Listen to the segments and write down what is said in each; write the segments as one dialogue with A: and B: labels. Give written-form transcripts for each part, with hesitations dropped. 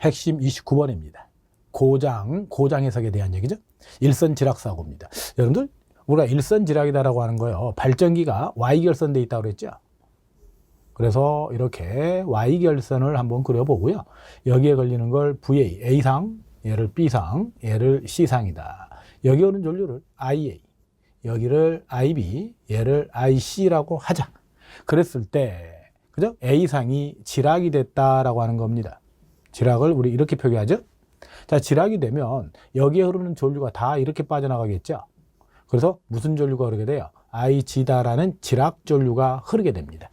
A: 핵심 29번입니다. 고장 해석에 대한 얘기죠. 일선 지락 사고입니다. 여러분들, 우리가 일선 지락이다라고 하는 거요. 발전기가 Y결선돼 있다고 그랬죠. 그래서 이렇게 Y결선을 한번 그려보고요. 여기에 걸리는 걸 VA, A상, 얘를 B상, 얘를 C상이다. 여기 오는 전류를 IA, 여기를 IB, 얘를 IC라고 하자. 그랬을 때, 그죠? A상이 지락이 됐다라고 하는 겁니다. 지락을 우리 이렇게 표기하죠. 자, 지락이 되면 여기에 흐르는 전류가 다 이렇게 빠져나가겠죠. 그래서 무슨 전류가 흐르게 돼요? IG다라는 지락 전류가 흐르게 됩니다.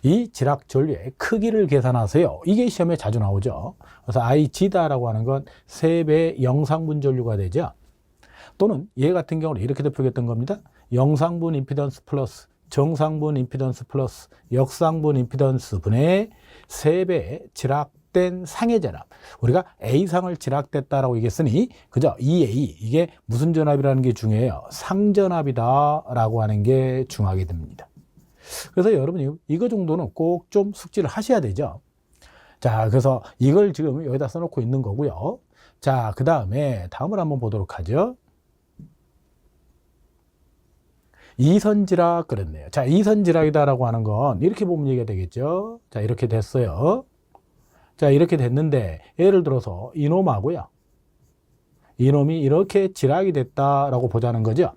A: 이 지락 전류의 크기를 계산하세요. 이게 시험에 자주 나오죠. 그래서 IG다라고 하는 건 3배의 영상분 전류가 되죠. 또는 얘 같은 경우는 이렇게도 표기했던 겁니다. 영상분 임피던스 플러스 정상분 임피던스 플러스 역상분 임피던스 분의 3배의 지락된 상해 전압. 우리가 A상을 지락됐다라고 얘기했으니 그죠? EA 이게 무슨 전압이라는 게 중요해요. 상전압이다라고 하는 게 중요하게 됩니다. 그래서 여러분이 이거 정도는 꼭 좀 숙지를 하셔야 되죠. 자, 그래서 이걸 지금 여기다 써놓고 있는 거고요. 자, 그 다음에 다음을 한번 보도록 하죠. 이선지락 그랬네요. 자, 이선지락이다라고 하는 건 이렇게 보면 얘기가 되겠죠. 자, 이렇게 됐어요. 자, 이렇게 됐는데 예를 들어서 이놈하고요. 이놈이 이렇게 지락이 됐다라고 보자는 거죠.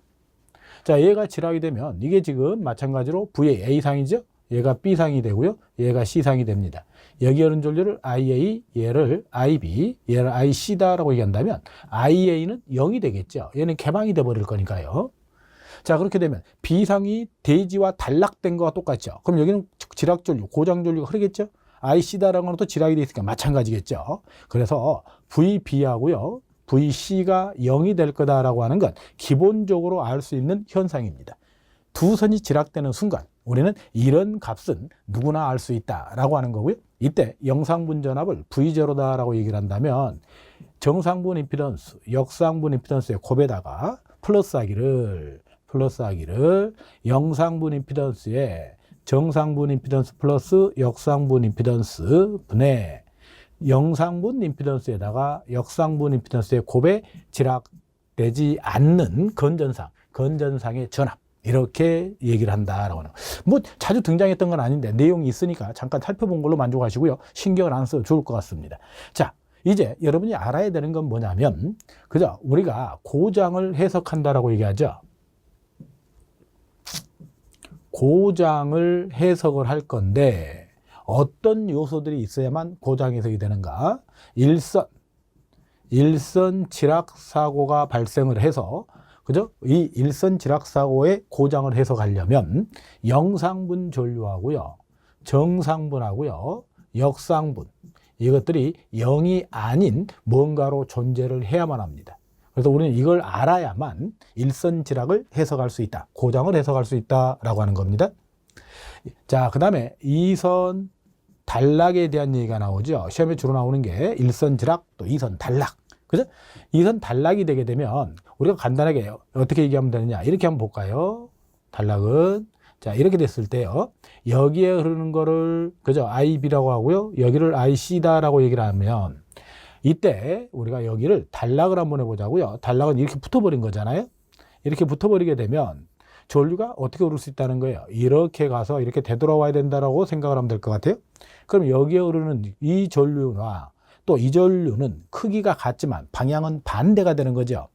A: 자, 얘가 지락이 되면 이게 지금 마찬가지로 VA A상이죠. 얘가 B상이 되고요. 얘가 C상이 됩니다. 여기 오는 전류를 IA, 얘를 IB, 얘를 IC다라고 얘기한다면 IA는 0이 되겠죠. 얘는 개방이 돼 버릴 거니까요. 자, 그렇게 되면 B상이 대지와 단락된 거와 똑같죠. 그럼 여기는 지락 전류, 고장 전류가 흐르겠죠. IC다라는 건 또 지락이 돼 있으니까 마찬가지겠죠. 그래서 VB하고요. VC가 0이 될 거다라고 하는 건 기본적으로 알 수 있는 현상입니다. 두 선이 지락되는 순간 우리는 이런 값은 누구나 알 수 있다라고 하는 거고요. 이때 영상분 전압을 V0다라고 얘기를 한다면 정상분 임피던스, 역상분 임피던스의 곱에다가 플러스하기를 영상분 임피던스에 정상분 임피던스 플러스 역상분 임피던스 분의 영상분 임피던스에다가 역상분 임피던스의 곱에 지락되지 않는 건전상의 전압 이렇게 얘기를 한다라고 하는 뭐 자주 등장했던 건 아닌데 내용이 있으니까 잠깐 살펴본 걸로 만족하시고요. 신경을 안 써도 좋을 것 같습니다. 자, 이제 여러분이 알아야 되는 건 뭐냐면 그죠? 우리가 고장을 해석한다라고 얘기하죠. 고장을 해석을 할 건데 어떤 요소들이 있어야만 고장 해석이 되는가? 일선 지락 사고가 발생을 해서 그죠? 이 일선 지락 사고의 고장을 해석하려면 영상분 전류하고요, 정상분하고요, 역상분 이것들이 0이 아닌 뭔가로 존재를 해야만 합니다. 그래서 우리는 이걸 알아야만 일선 지락을 해석할 수 있다, 고장을 해석할 수 있다라고 하는 겁니다. 자, 그 다음에 이선 단락에 대한 얘기가 나오죠. 시험에 주로 나오는 게 일선 지락 또 이선 단락. 그죠? 이선 단락이 되게 되면 우리가 간단하게 어떻게 얘기하면 되느냐 이렇게 한번 볼까요? 단락은 자, 이렇게 됐을 때요. 여기에 흐르는 거를 그죠? IB라고 하고요. 여기를 IC다라고 얘기를 하면 이때 우리가 여기를 단락을 한번 해보자고요. 단락은 이렇게 붙어버린 거잖아요. 이렇게 붙어버리게 되면 전류가 어떻게 흐를 수 있다는 거예요. 이렇게 가서 이렇게 되돌아와야 된다라고 생각을 하면 될 것 같아요. 그럼 여기에 흐르는 이 전류와 또 이 전류는 크기가 같지만 방향은 반대가 되는 거죠.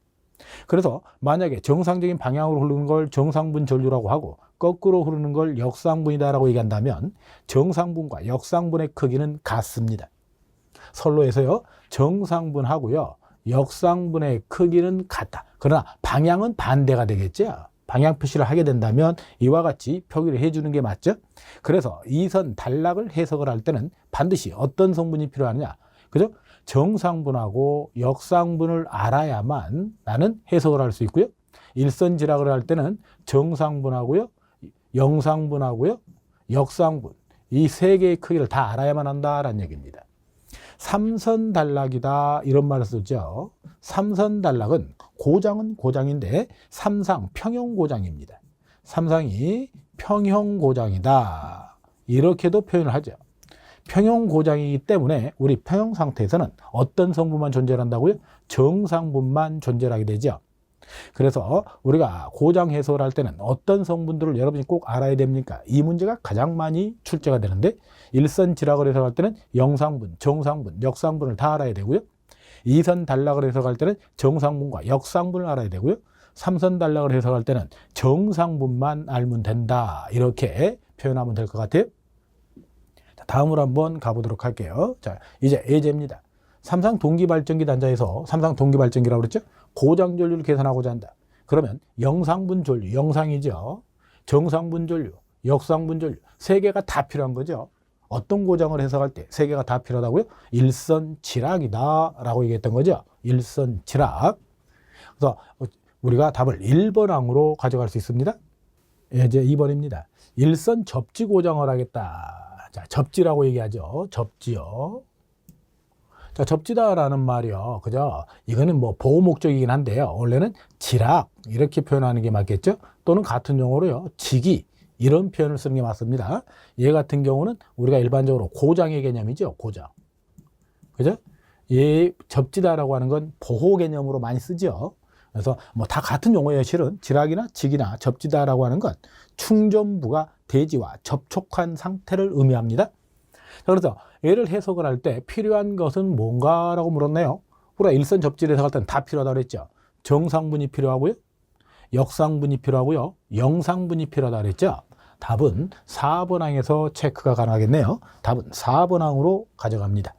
A: 그래서 만약에 정상적인 방향으로 흐르는 걸 정상분 전류라고 하고 거꾸로 흐르는 걸 역상분이다라고 얘기한다면 정상분과 역상분의 크기는 같습니다. 선로에서요, 정상분하고요, 역상분의 크기는 같다. 그러나 방향은 반대가 되겠죠. 방향 표시를 하게 된다면 이와 같이 표기를 해주는 게 맞죠. 그래서 이선 단락을 해석을 할 때는 반드시 어떤 성분이 필요하느냐. 그죠? 정상분하고 역상분을 알아야만 나는 해석을 할 수 있고요. 일선 지락을 할 때는 정상분하고요, 영상분하고요, 역상분 이 세 개의 크기를 다 알아야만 한다라는 얘기입니다. 삼선 단락이다 이런 말을 쓰죠. 삼선 단락은 고장은 고장인데 삼상 평형 고장입니다. 삼상이 평형 고장이다 이렇게도 표현을 하죠. 평형 고장이기 때문에 우리 평형 상태에서는 어떤 성분만 존재한다고요? 정상분만 존재하게 되죠. 그래서 우리가 고장 해소를 할 때는 어떤 성분들을 여러분이 꼭 알아야 됩니까? 이 문제가 가장 많이 출제가 되는데, 일선 지락을 해석할 때는 영상분, 정상분, 역상분을 다 알아야 되고요. 이선 단락을 해석할 때는 정상분과 역상분을 알아야 되고요. 삼선 단락을 해석할 때는 정상분만 알면 된다. 이렇게 표현하면 될 것 같아요. 자, 다음으로 한번 가보도록 할게요. 자, 이제 예제입니다. 삼상 동기발전기 단자에서 삼상 동기발전기라고 그랬죠? 고장 전류를 계산하고자 한다. 그러면 영상분 전류, 영상이죠. 정상분 전류, 역상분 전류, 세 개가 다 필요한 거죠. 어떤 고장을 해석할 때 세 개가 다 필요하다고요? 일선 지락이다 라고 얘기했던 거죠. 일선 지락. 그래서 우리가 답을 1번항으로 가져갈 수 있습니다. 예제 2번입니다. 일선 접지 고장을 하겠다. 자, 접지라고 얘기하죠. 접지요. 자, 접지다라는 말이요. 그죠? 이거는 뭐 보호 목적이긴 한데요. 원래는 지락 이렇게 표현하는 게 맞겠죠? 또는 같은 용어로요. 지기 이런 표현을 쓰는 게 맞습니다. 얘 같은 경우는 우리가 일반적으로 고장의 개념이죠. 고장. 그죠? 얘 접지다라고 하는 건 보호 개념으로 많이 쓰죠. 그래서 뭐 다 같은 용어예요. 실은 지락이나 직이나 접지다라고 하는 건 충전부가 대지와 접촉한 상태를 의미합니다. 그래서 얘를 해석을 할 때 필요한 것은 뭔가라고 물었네요. 우리가 일선 접지를 해석할 때는 다 필요하다고 그랬죠. 정상분이 필요하고요. 역상분이 필요하고요. 영상분이 필요하다고 그랬죠. 답은 4번항에서 체크가 가능하겠네요. 답은 4번항으로 가져갑니다.